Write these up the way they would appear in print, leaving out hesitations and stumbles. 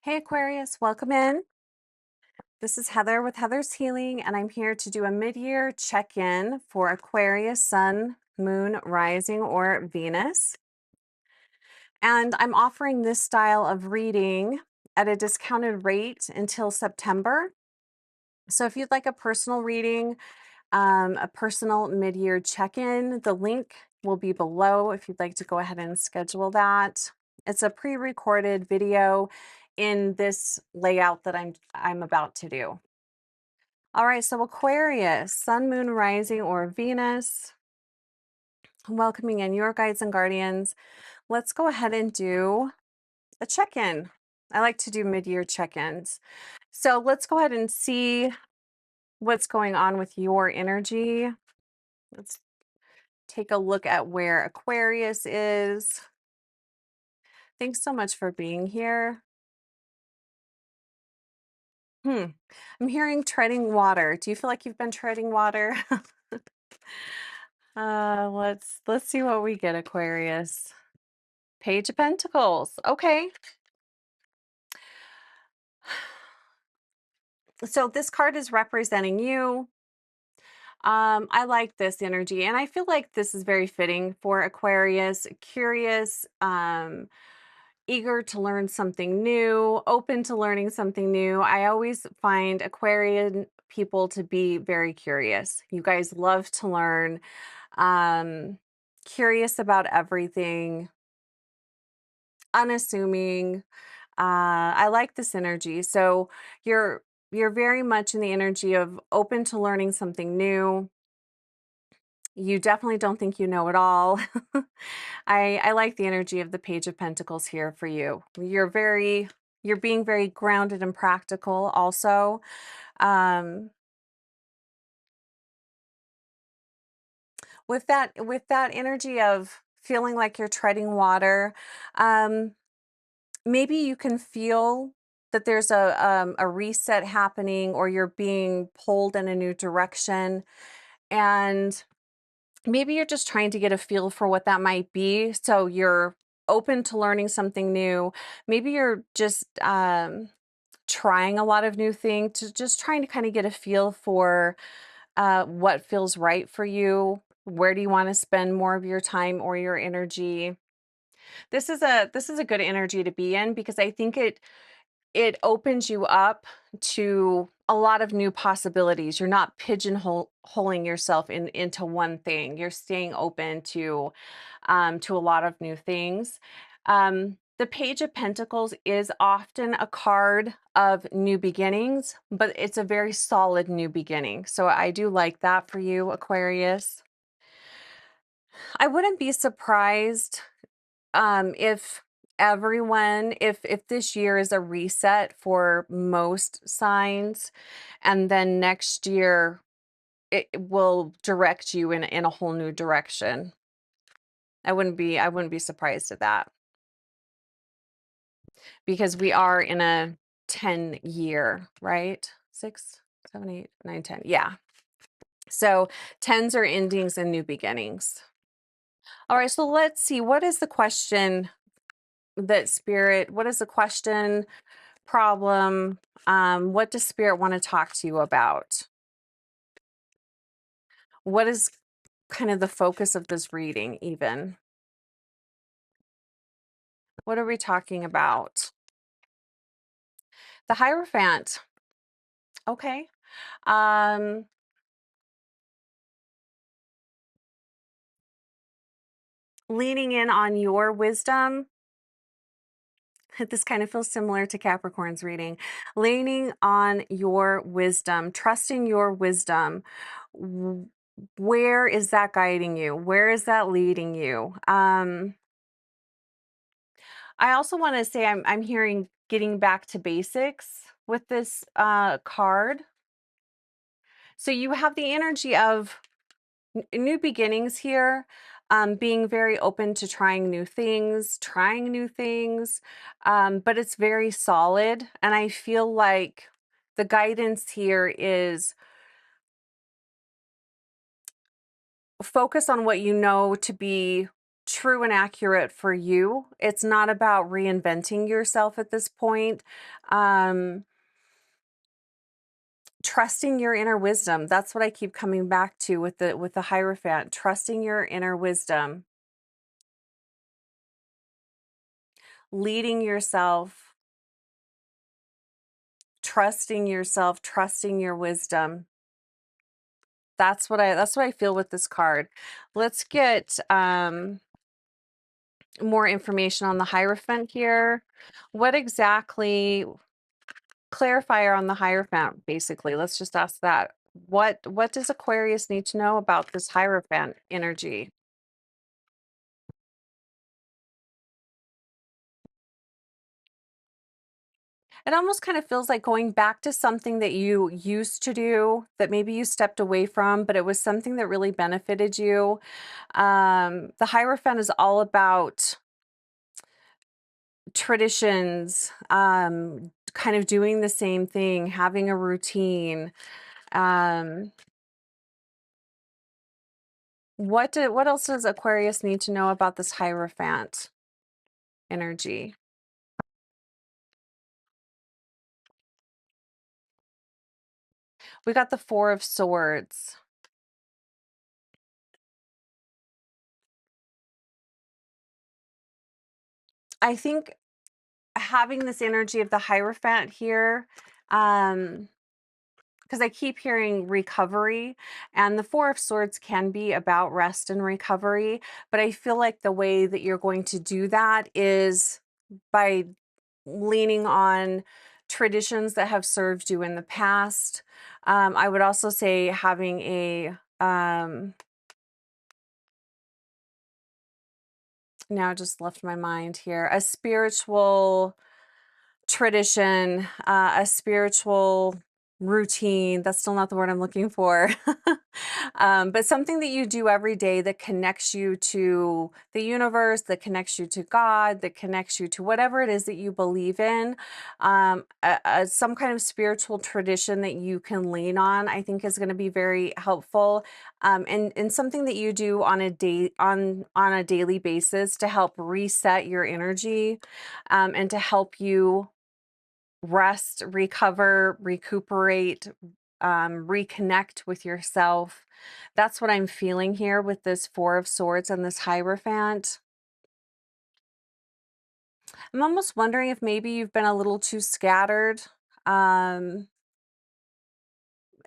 Hey Aquarius, welcome in. This is Heather with Heather's Healing, and I'm here to do a mid-year check-in for Aquarius, Sun, Moon, Rising, or Venus. And I'm offering this style of reading at a discounted rate until September. So if you'd like a personal reading, a personal mid-year check-in, the link will be below if you'd like to go ahead and schedule that. It's a pre-recorded video in this layout that I'm about to do. All right, so Aquarius, Sun, Moon, Rising, or Venus, welcoming in your guides and guardians. Let's go ahead and do a check-in. I like to do mid-year check-ins. So let's go ahead and see what's going on with your energy. Let's take a look at where Aquarius is. Thanks so much for being here. I'm hearing treading water. Do you feel like you've been treading water? Let's see what we get, Aquarius. Page of Pentacles. Okay. So this card is representing you. I like this energy, and I feel like this is very fitting for Aquarius. Curious, eager to learn something new, open to learning something new. I always find Aquarian people to be very curious. You guys love to learn, um, curious about everything, unassuming. I like this energy. So you're very much in the energy of open to learning something new. You definitely don't think you know it all. I like the energy of the Page of Pentacles here for you. You're being very grounded and practical also. Um, with that energy of feeling like you're treading water, um, maybe you can feel that there's a reset happening, or you're being pulled in a new direction, and maybe you're just trying to get a feel for what that might be. So you're open to learning something new. Maybe you're just trying a lot of new things, to just trying to kind of get a feel for what feels right for you. Where do you want to spend more of your time or your energy? This is a good energy to be in, because I think it opens you up to a lot of new possibilities. You're not pigeonholing yourself into one thing. You're staying open to a lot of new things. The Page of Pentacles is often a card of new beginnings, but it's a very solid new beginning. So I do like that for you, Aquarius. I wouldn't be surprised if if this year is a reset for most signs, and then next year it will direct you in a whole new direction. I wouldn't be surprised at that, because we are in a 10-year, right? 6, 7, 8, 9, 10. Yeah. So tens are endings and new beginnings. All right, so let's see. What is the question what is the question, problem? What does Spirit want to talk to you about? What is kind of the focus of this reading, even? What are we talking about? The Hierophant. Okay. Um, Leaning in on your wisdom. This kind of feels similar to Capricorn's reading. Leaning on your wisdom, trusting your wisdom. Where is that guiding you? Where is that leading you? I also want to say I'm hearing getting back to basics with this card. So you have the energy of new beginnings here, being very open to trying new things, but it's very solid. And I feel like the guidance here is focus on what you know to be true and accurate for you. It's not about reinventing yourself at this point. Trusting your inner wisdom. That's what I keep coming back to with the Hierophant. Trusting your inner wisdom. Leading yourself, trusting yourself, trusting your wisdom. That's what I feel with this card. Let's get more information on the Hierophant here. What exactly, clarifier on the Hierophant, basically. Let's just ask that. What does Aquarius need to know about this Hierophant energy? It almost kind of feels like going back to something that you used to do that maybe you stepped away from, but it was something that really benefited you. The Hierophant is all about traditions, kind of doing the same thing, having a routine. What else does Aquarius need to know about this Hierophant energy? We got the Four of Swords. I think having this energy of the Hierophant here, because I keep hearing recovery, and the Four of Swords can be about rest and recovery, but I feel like the way that you're going to do that is by leaning on traditions that have served you in the past. I would also say having a now it just left my mind here, a spiritual tradition, a spiritual routine. That's still not the word I'm looking for. But something that you do every day that connects you to the universe, that connects you to God, that connects you to whatever it is that you believe in. Some kind of spiritual tradition that you can lean on, I think is going to be very helpful. And something that you do on a on a daily basis to help reset your energy, and to help you rest, recover, recuperate, reconnect with yourself. That's what I'm feeling here with this Four of Swords and this Hierophant. I'm almost wondering if maybe you've been a little too scattered. Um,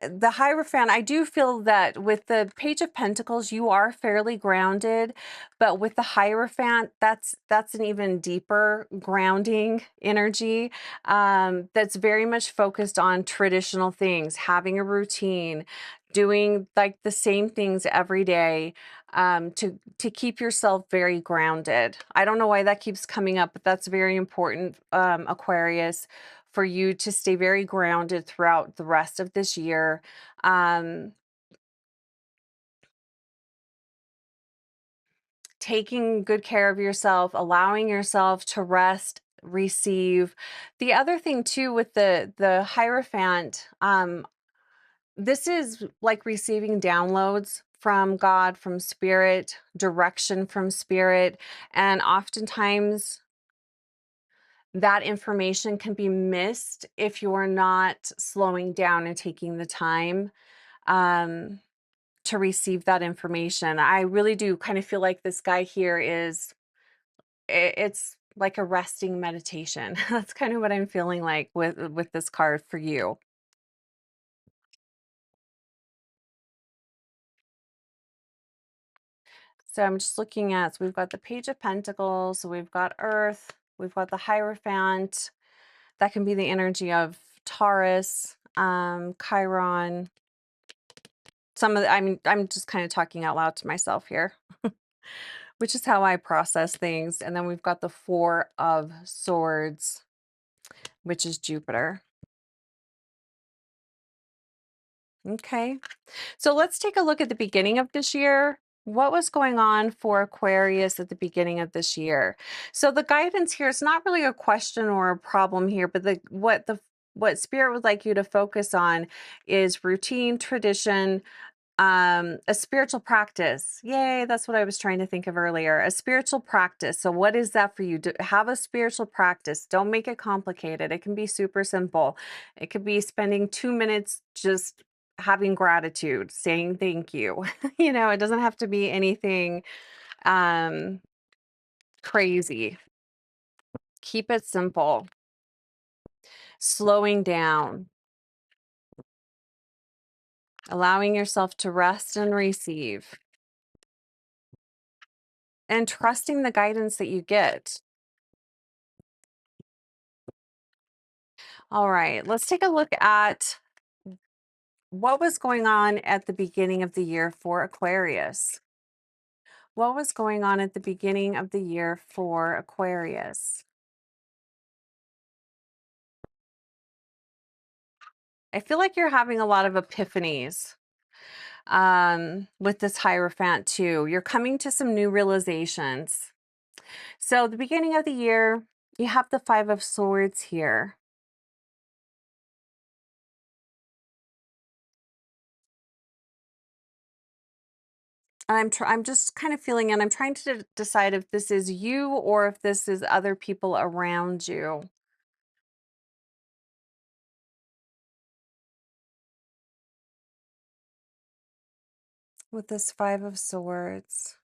the Hierophant, I do feel that with the Page of Pentacles, you are fairly grounded, but with the Hierophant, that's an even deeper grounding energy, that's very much focused on traditional things, having a routine, doing like the same things every day, to keep yourself very grounded. I don't know why that keeps coming up, but that's very important, Aquarius, for you to stay very grounded throughout the rest of this year. Um, Taking good care of yourself, allowing yourself to rest, receive. The other thing too with the Hierophant, this is like receiving downloads from God, from spirit, direction from spirit, and oftentimes that information can be missed if you're not slowing down and taking the time, um, to receive that information. I really do kind of feel like this guy here is, it's like a resting meditation. That's kind of what I'm feeling like with this card for you. So I'm just looking at, so we've got the Page of Pentacles, so we've got Earth, we've got the Hierophant. That can be the energy of Taurus, Chiron. Some of the, I'm just kind of talking out loud to myself here, which is how I process things. And then we've got the Four of Swords, which is Jupiter. Okay. So let's take a look at the beginning of this year. What was going on for Aquarius at the beginning of this year? So the guidance here is not really a question or a problem here, but what Spirit would like you to focus on is routine, tradition, A spiritual practice. Yay, that's what I was trying to think of earlier. A spiritual practice. So what is that for you? Have a spiritual practice. Don't make it complicated. It can be super simple. It could be spending 2 minutes just having gratitude, saying thank you. It doesn't have to be anything um crazy. Keep it simple. Slowing down, allowing yourself to rest and receive, and trusting the guidance that you get. All right, let's take a look at what was going on at the beginning of the year for Aquarius. What was going on at the beginning of the year for Aquarius? I feel like you're having a lot of epiphanies with this Hierophant too. You're coming to some new realizations. So the beginning of the year, you have the Five of Swords here. And I'm just kind of feeling, and I'm trying to decide if this is you or if this is other people around you. With this Five of Swords.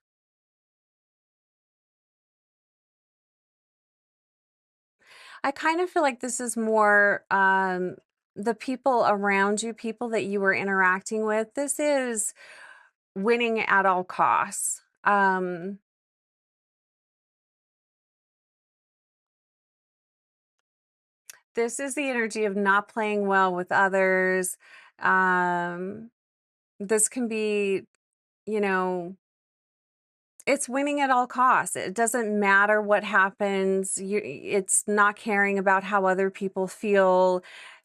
I kind of feel like this is more the people around you, people that you were interacting with. This is winning at all costs. This is the energy of not playing well with others. Um, this can be, you know, it's winning at all costs. It doesn't matter what happens. It's not caring about how other people feel.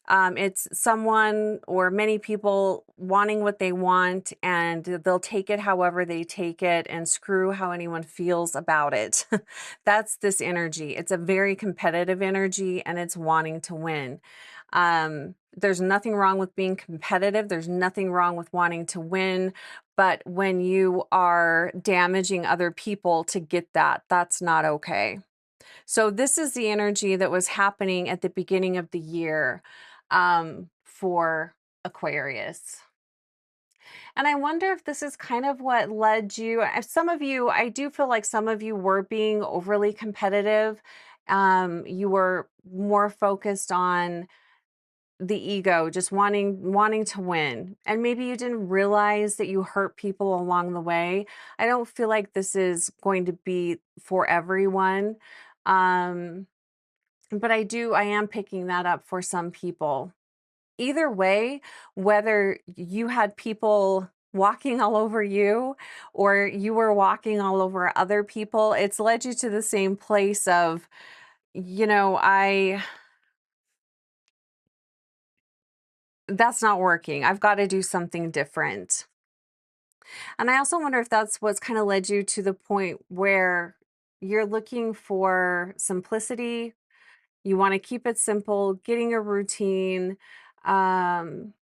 It's someone or many people wanting what they want, and they'll take it however they take it and screw how anyone feels about it. That's this energy. It's a very competitive energy, and it's wanting to win. There's nothing wrong with being competitive. There's nothing wrong with wanting to win. But when you are damaging other people to get that, that's not okay. So this is the energy that was happening at the beginning of the year for Aquarius. And I wonder if this is kind of what led you. Some of you, I do feel like some of you were being overly competitive. You were more focused on the ego, just wanting to win, and maybe you didn't realize that you hurt people along the way. I don't feel like this is going to be for everyone, um but I am picking that up for some people. Either way, whether you had people walking all over you or you were walking all over other people, it's led you to the same place of, I that's not working. I've got to do something different. And I also wonder if that's what's kind of led you to the point where you're looking for simplicity. You want to keep it simple, getting a routine. Um,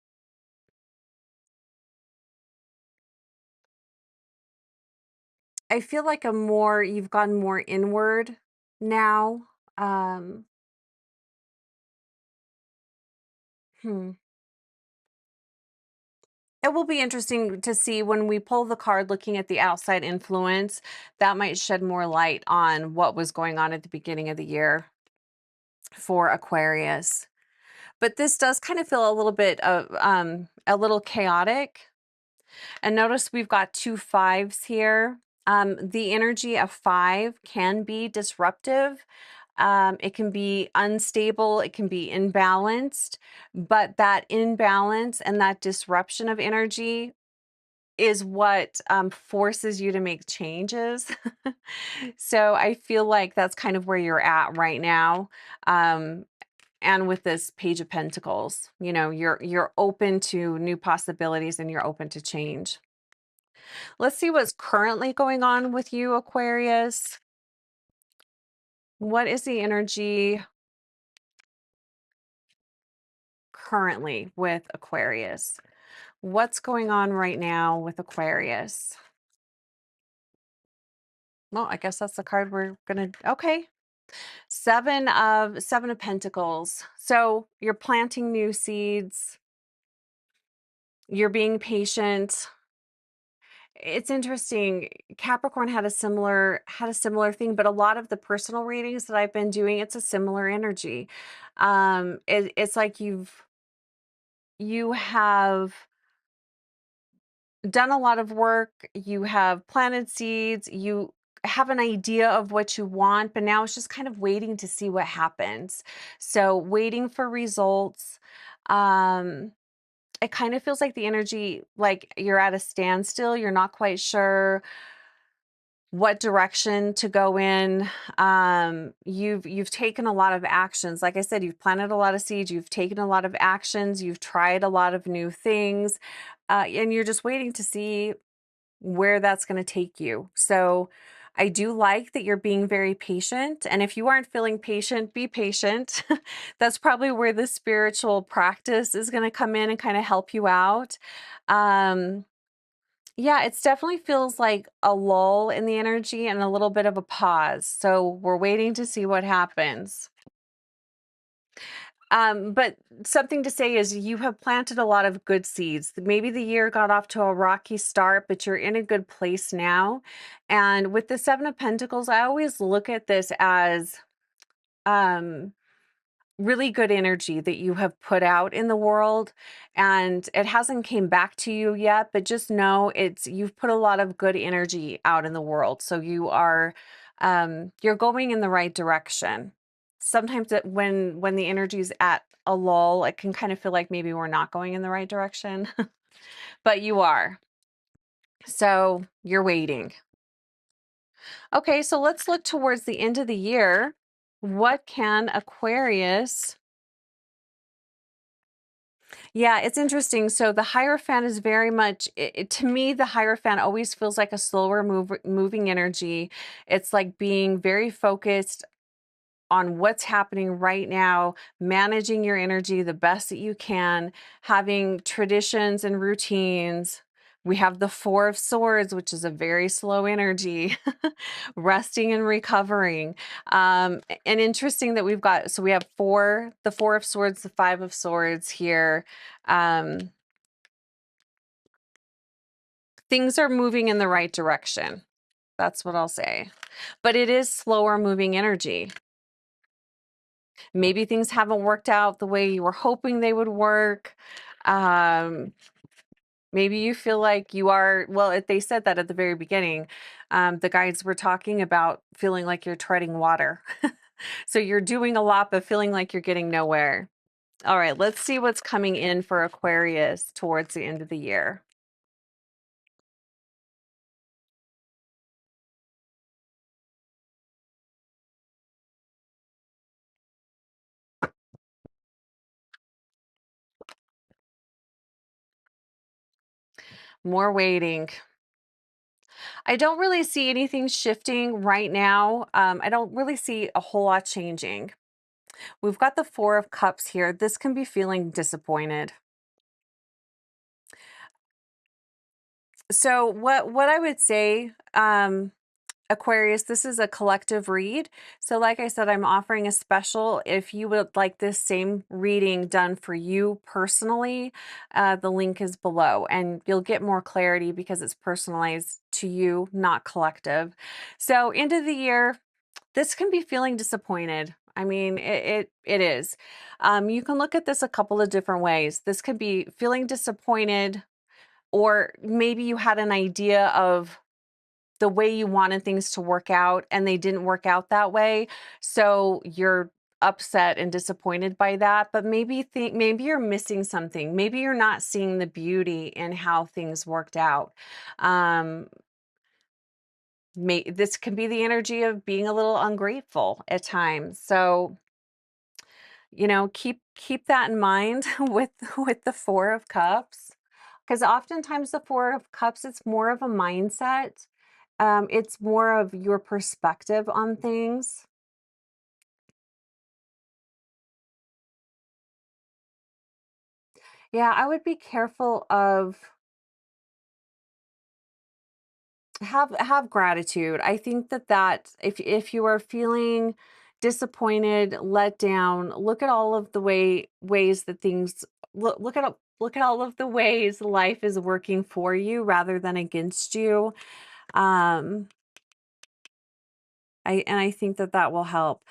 I feel like you've gone more inward now. Um, hmm. It will be interesting to see when we pull the card looking at the outside influence. That might shed more light on what was going on at the beginning of the year for Aquarius. But this does kind of feel a little bit of a little chaotic. And notice we've got two fives here. The energy of five can be disruptive. It can be unstable, it can be imbalanced, but that imbalance and that disruption of energy is what forces you to make changes. So I feel like that's kind of where you're at right now. Um, and with this Page of Pentacles, you're open to new possibilities and you're open to change. Let's see what's currently going on with you, Aquarius. What is the energy currently with Aquarius? What's going on right now with Aquarius? Well, I guess that's the card we're gonna, okay. Seven of Pentacles. So you're planting new seeds, you're being patient. It's interesting. Capricorn had a similar thing, but a lot of the personal readings that I've been doing, it's a similar energy. It's like you have done a lot of work, you have planted seeds, you have an idea of what you want, but now it's just kind of waiting to see what happens. So waiting for results. Um, it kind of feels like the energy, like you're at a standstill, you're not quite sure what direction to go in. You've taken a lot of actions. Like I said, you've planted a lot of seeds, you've taken a lot of actions, you've tried a lot of new things, and you're just waiting to see where that's going to take you. So I do like that you're being very patient. And if you aren't feeling patient, be patient. That's probably where the spiritual practice is going to come in and kind of help you out. Um, yeah, it's definitely feels like a lull in the energy and a little bit of a pause. So we're waiting to see what happens. But something to say is you have planted a lot of good seeds. Maybe the year got off to a rocky start, but you're in a good place now. And with the Seven of Pentacles, I always look at this as um really good energy that you have put out in the world, and it hasn't came back to you yet, but just know you've put a lot of good energy out in the world, so you're going in the right direction. Sometimes when the energy is at a lull, it can kind of feel like maybe we're not going in the right direction. But you are, so you're waiting. Okay, so let's look towards the end of the year. What can Aquarius... Yeah, it's interesting. So the Hierophant is very much, to me, the Hierophant always feels like a slower moving energy. It's like being very focused on what's happening right now, managing your energy the best that you can, having traditions and routines. We have the Four of Swords, which is a very slow energy, resting and recovering. And interesting that we have the Four of Swords, the Five of Swords here. Um, things are moving in the right direction. That's what I'll say. But it is slower moving energy. Maybe things haven't worked out the way you were hoping they would work. Um, maybe you feel like you are, well, they said that at the very beginning. The guides were talking about feeling like you're treading water. So you're doing a lot, but feeling like you're getting nowhere. All right, let's see what's coming in for Aquarius towards the end of the year. More waiting. I don't really see anything shifting right now. I don't really see a whole lot changing. We've got the Four of Cups here. This can be feeling disappointed. So what I would say, Aquarius, this is a collective read. So like I said, I'm offering a special. If you would like this same reading done for you personally, the link is below and you'll get more clarity because it's personalized to you, not collective. So end of the year, this can be feeling disappointed. I mean, it is. You can look at this a couple of different ways. This could be feeling disappointed, or maybe you had an idea of the way you wanted things to work out and they didn't work out that way. So you're upset and disappointed by that, but maybe you're missing something. Maybe you're not seeing the beauty in how things worked out. Um, this can be the energy of being a little ungrateful at times. So, keep that in mind with the Four of Cups, because oftentimes the Four of Cups, it's more of a mindset. It's more of your perspective on things. Yeah, I would be careful of have gratitude. I think that if you are feeling disappointed, let down, look at all of the ways that things look at all of the ways life is working for you rather than against you. Um I think that that will help.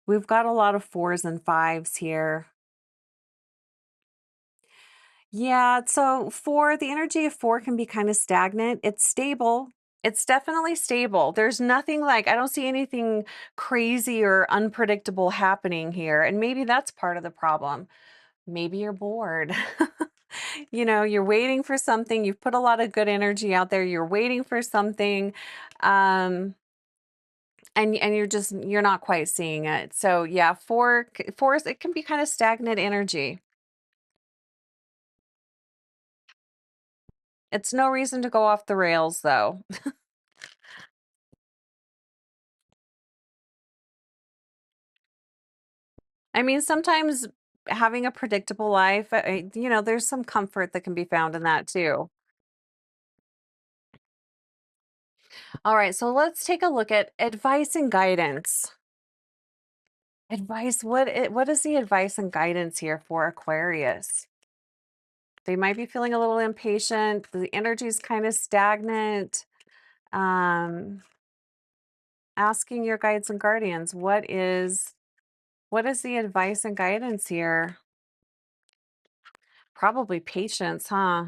We've got a lot of fours and fives here. Yeah, so four, the energy of four can be kind of stagnant. It's stable. It's definitely stable. There's nothing like, I don't see anything crazy or unpredictable happening here. And maybe that's part of the problem. Maybe you're bored. You're waiting for something. You've put a lot of good energy out there. You're waiting for something. Um, and you're not quite seeing it. So yeah, fours, it can be kind of stagnant energy. It's no reason to go off the rails though. I mean, sometimes having a predictable life, there's some comfort that can be found in that too. All right, so let's take a look at advice and guidance. Advice, what is the advice and guidance here for Aquarius? They might be feeling a little impatient. The energy is kind of stagnant. Um, Asking your guides and guardians, what is the advice and guidance here? Probably patience, huh?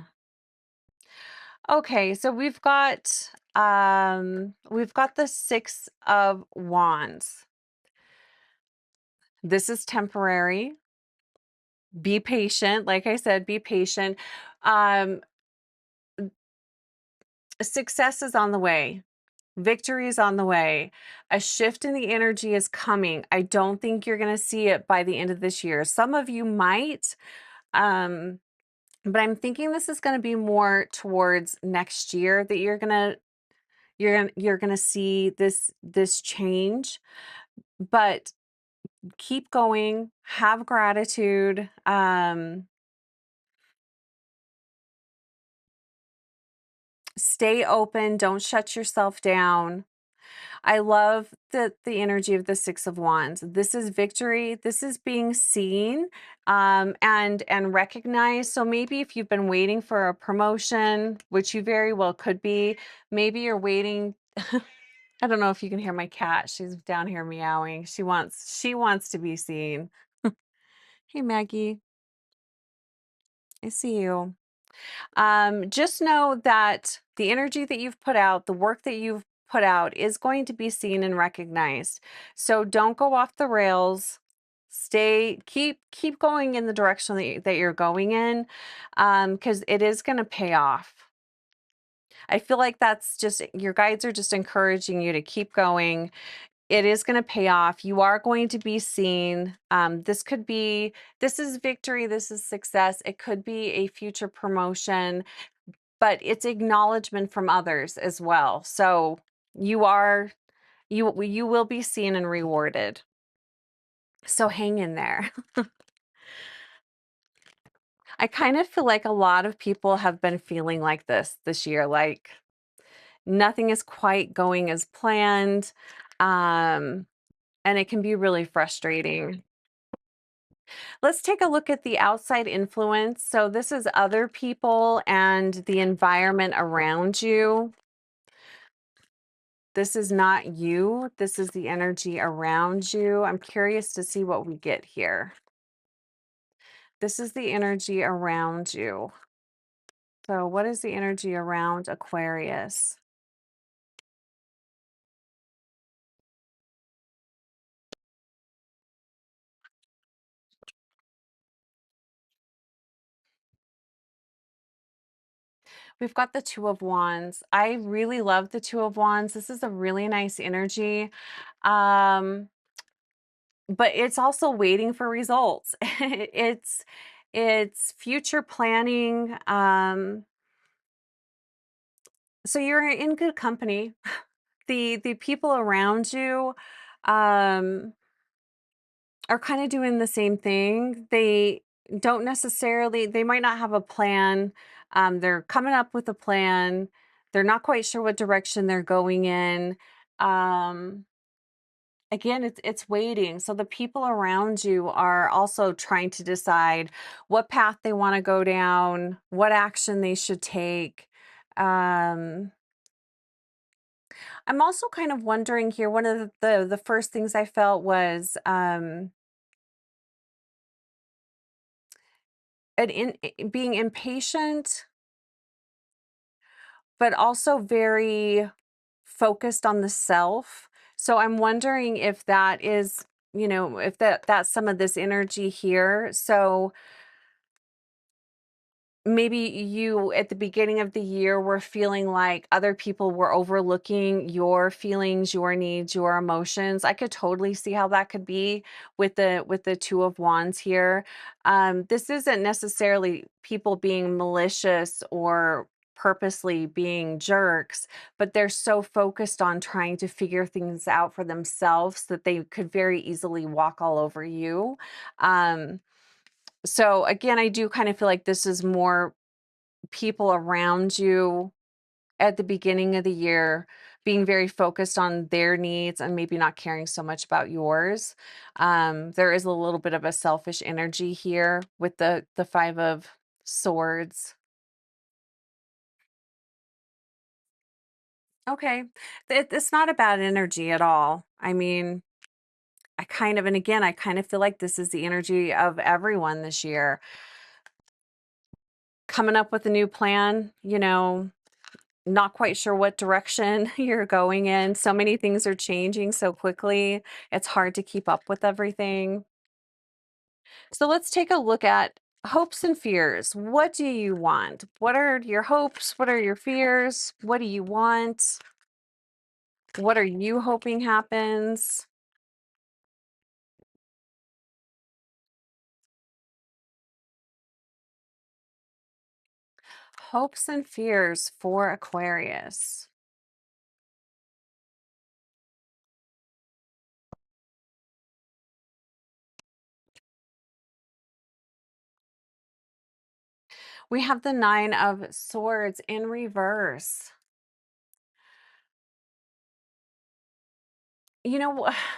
Okay, so we've got the 6 of wands. This is temporary. Be patient. Like I said, be patient. Um Success is on the way. Victory is on the way. A shift in the energy is coming. I don't think you're going to see it by the end of this year. Some of you might, um but I'm thinking this is going to be more towards next year that you're gonna see this change. But keep going, have gratitude, stay open, don't shut yourself down. I love the energy of the 6 of wands. This is victory. This is being seen, and recognized. So maybe if you've been waiting for a promotion, which you very well could be, maybe you're waiting. I don't know if you can hear my cat. She's down here meowing. She wants to be seen. Hey Maggie, I see you. Just know that the energy that you've put out, the work that you've put out is going to be seen and recognized. So don't go off the rails. Keep going in the direction that you're going in, because it is going to pay off. I feel like that's just your guides are just encouraging you to keep going. It is going to pay off. You are going to be seen. This is victory. This is success. It could be a future promotion, but it's acknowledgement from others as well. So you will be seen and rewarded. So hang in there. I kind of feel like a lot of people have been feeling like this year, like nothing is quite going as planned. Um, and it can be really frustrating. Let's take a look at the outside influence. So this is other people and the environment around you. This is not you. This is the energy around you. I'm curious to see what we get here. This is the energy around you. So what is the energy around Aquarius? We've got the Two of Wands. I really love the Two of Wands. This is a really nice energy. Um, but it's also waiting for results. It's future planning. So you're in good company. The people around you um are kind of doing the same thing. don't necessarily, they might not have a plan. They're coming up with a plan. They're not quite sure what direction they're going in. Um, Again, it's waiting. So the people around you are also trying to decide what path they want to go down, what action they should take. Um, I'm also kind of wondering here, one of the first things I felt was being impatient, but also very focused on the self. So I'm wondering if that is, if that's some of this energy here. So maybe you at the beginning of the year were feeling like other people were overlooking your feelings, your needs, your emotions. I could totally see how that could be with the two of wands here. This isn't necessarily people being malicious or purposely being jerks, but they're so focused on trying to figure things out for themselves that they could very easily walk all over you. um so again, I do kind of feel like this is more people around you at the beginning of the year being very focused on their needs and maybe not caring so much about yours. There is a little bit of a selfish energy here with the Five of Swords. Okay, it's not a bad energy at all. I mean, and again, I kind of feel like this is the energy of everyone this year. Coming up with a new plan, not quite sure what direction you're going in. So many things are changing so quickly. It's hard to keep up with everything. So let's take a look at hopes and fears. What do you want? What are your hopes? What are your fears? What do you want? What are you hoping happens? Hopes and fears for Aquarius. We have the Nine of Swords in reverse.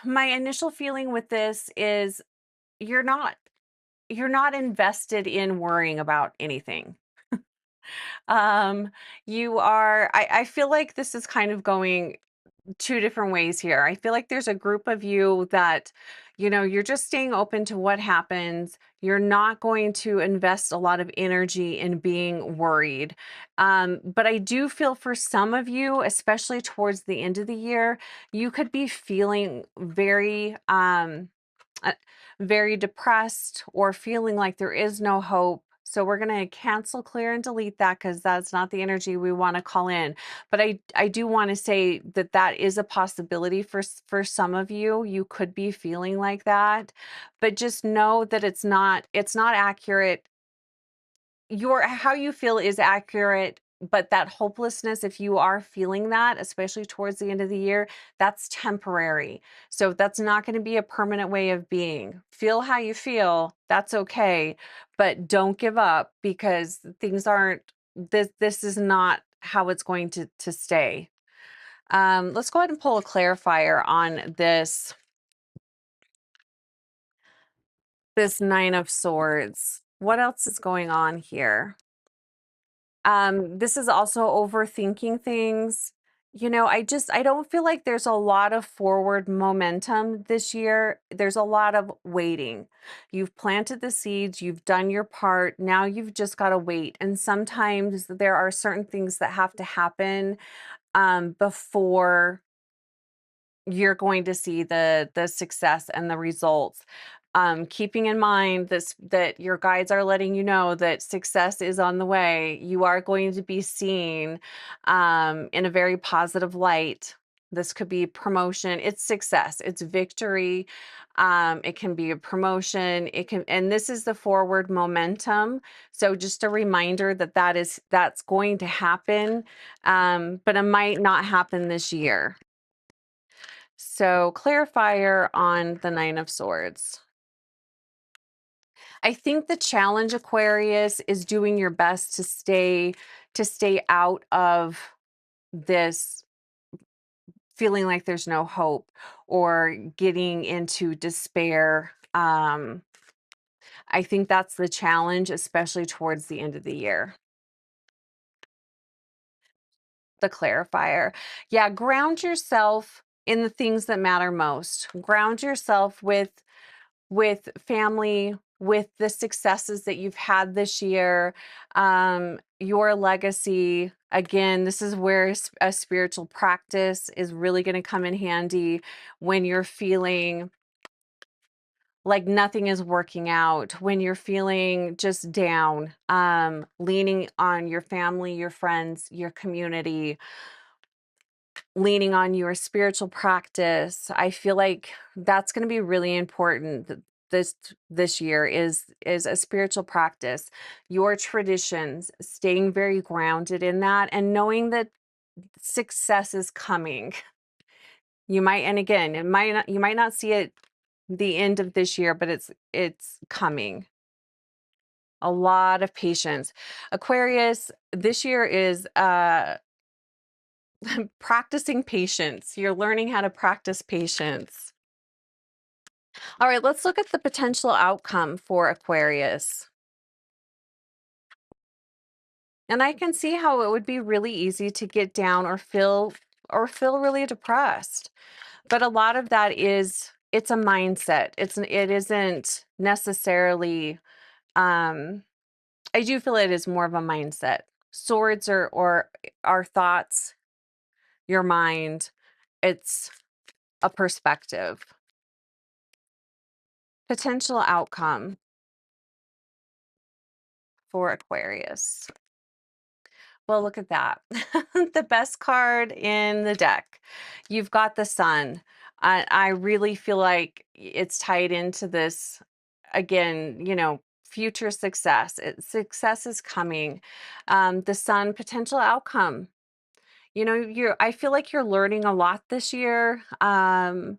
My initial feeling with this is you're not you're not invested in worrying about anything. Um, I feel like this is kind of going two different ways here. I feel like there's a group of you that, you're just staying open to what happens. You're not going to invest a lot of energy in being worried. But I do feel for some of you, especially towards the end of the year, you could be feeling uh, very depressed or feeling like there is no hope. So we're going to cancel, clear, and delete that because that's not the energy we want to call in. But I do want to say that that is a possibility for some of you. You could be feeling like that, but just know that it's not accurate. Your How you feel is accurate, but that hopelessness, if you are feeling that, especially towards the end of the year, that's temporary. So that's not going to be a permanent way of being. Feel how you feel, that's okay, but don't give up because things aren't this is not how it's going to stay. Let's go ahead and pull a clarifier on this Nine of Swords. What else is going on here? This is also overthinking things. I don't feel like there's a lot of forward momentum this year. There's a lot of waiting. You've planted the seeds, you've done your part. Now you've just got to wait. And sometimes there are certain things that have to happen before you're going to see the success and the results. Keeping in mind that your guides are letting you know that success is on the way. You are going to be seen in a very positive light. This could be promotion. It's success. It's victory. It can be a promotion. And this is the forward momentum. So just a reminder that's going to happen, but it might not happen this year. So clarifier on the Nine of Swords. I think the challenge, Aquarius, is doing your best to stay out of this feeling like there's no hope or getting into despair. I think that's the challenge, especially towards the end of the year. The clarifier. Yeah, ground yourself in the things that matter most. Ground yourself with family, with the successes that you've had this year, your legacy. Again, this is where a spiritual practice is really going to come in handy when you're feeling like nothing is working out, when you're feeling just down, leaning on your family, your friends, your community, leaning on your spiritual practice. I feel like that's going to be really important this year is a spiritual practice, your traditions, staying very grounded in that and knowing that success is coming. You might, and again, it might not, you might not see it the end of this year, but it's coming. A lot of patience. Aquarius, this year is practicing patience. You're learning how to practice patience. All right, let's look at the potential outcome for Aquarius. And I can see how it would be really easy to get down or feel really depressed. But a lot of that is it's a mindset. It isn't necessarily I do feel it is more of a mindset. Swords or our thoughts, your mind. It's a perspective. Potential outcome for Aquarius. Well, look at that. The best card in the deck. You've got the sun. I really feel like it's tied into this, again, future success. Success is coming. The sun, potential outcome. I feel like you're learning a lot this year. I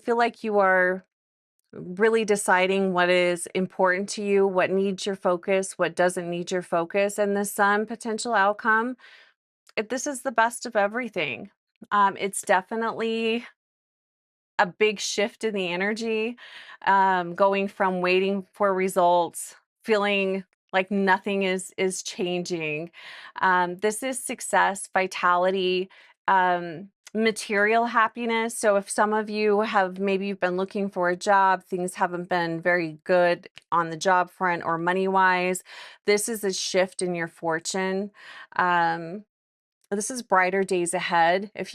feel like you are really deciding what is important to you, what needs your focus, what doesn't need your focus, and the sun, potential outcome. If this is the best of everything. It's definitely a big shift in the energy, going from waiting for results, feeling like nothing is changing. This is success, vitality, material happiness. So if some of you have maybe you've been looking for a job, things haven't been very good on the job front or money wise, this is a shift in your fortune. This is brighter days ahead. If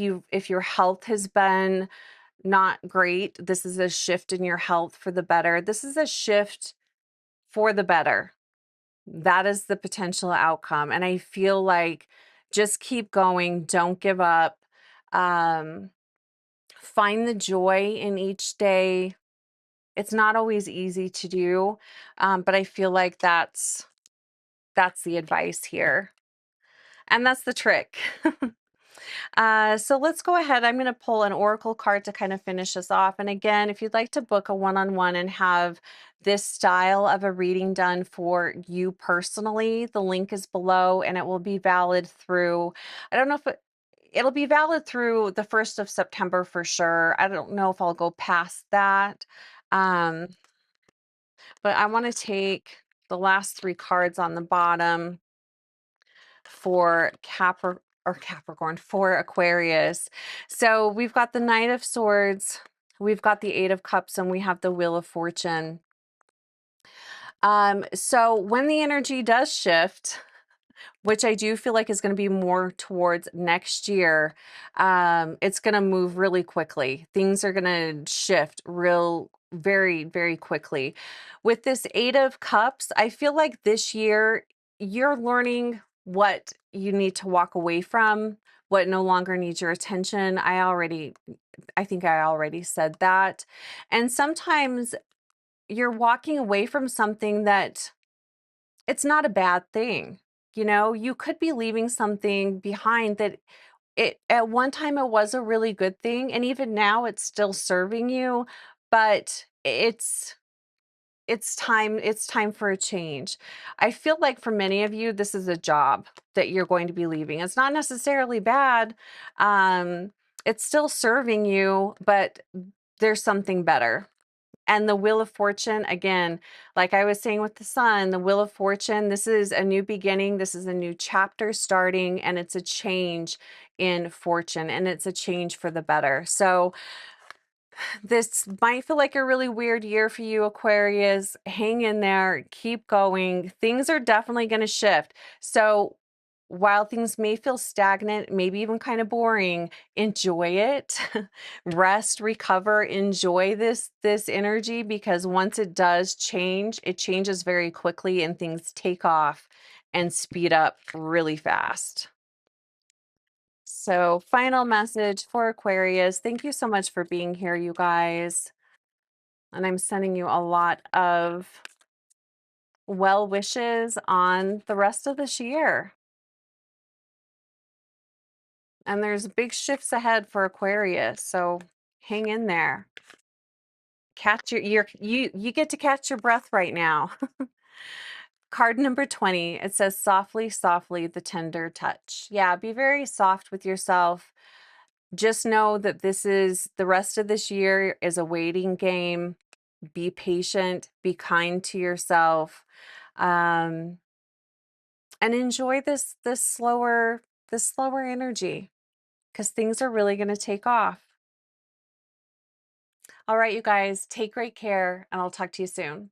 your health has been not great, this is a shift in your health for the better. This is a shift for the better. That is the potential outcome. And I feel like just keep going, don't give up. Find the joy in each day. It's not always easy to do, but I feel like that's the advice here. And that's the trick. So let's go ahead. I'm going to pull an oracle card to kind of finish us off. And again, if you'd like to book a one-on-one and have this style of a reading done for you personally, the link is below and it will be valid through, I don't know if it'll be valid through the 1st of September for sure. I don't know if I'll go past that. Um, but I want to take the last 3 cards on the bottom for Capricorn, for Aquarius. So we've got the Knight of Swords, we've got the 8 of Cups, and we have the Wheel of Fortune. So when the energy does shift, which I do feel like is going to be more towards next year, it's going to move really quickly. Things are going to shift very, very quickly. With this 8 of Cups, I feel like this year you're learning what you need to walk away from, what no longer needs your attention. I think I already said that. And sometimes you're walking away from something that it's not a bad thing. You could be leaving something behind that it at one time it was a really good thing, and even now it's still serving you, but it's time for a change. I feel like for many of you, this is a job that you're going to be leaving. It's not necessarily bad. Um, it's still serving you, but there's something better. And the Wheel of Fortune, again, like I was saying with the sun, the Wheel of Fortune, this is a new beginning. This is a new chapter starting, and it's a change in fortune, and it's a change for the better. So this might feel like a really weird year for you, Aquarius. Hang in there, keep going. Things are definitely going to shift. So while things may feel stagnant, maybe even kind of boring, enjoy it. Rest, recover, enjoy this energy, because once it does change, it changes very quickly and things take off and speed up really fast. So, final message for Aquarius. Thank you so much for being here, you guys. And I'm sending you a lot of well wishes on the rest of this year. And there's big shifts ahead for Aquarius, so hang in there. Catch you get to catch your breath right now. Card number 20, it says softly, softly, the tender touch. Yeah, be very soft with yourself. Just know that this is the rest of this year is a waiting game. Be patient, be kind to yourself. Um, and enjoy this slower energy, because things are really going to take off. All right, you guys, take great care, and I'll talk to you soon.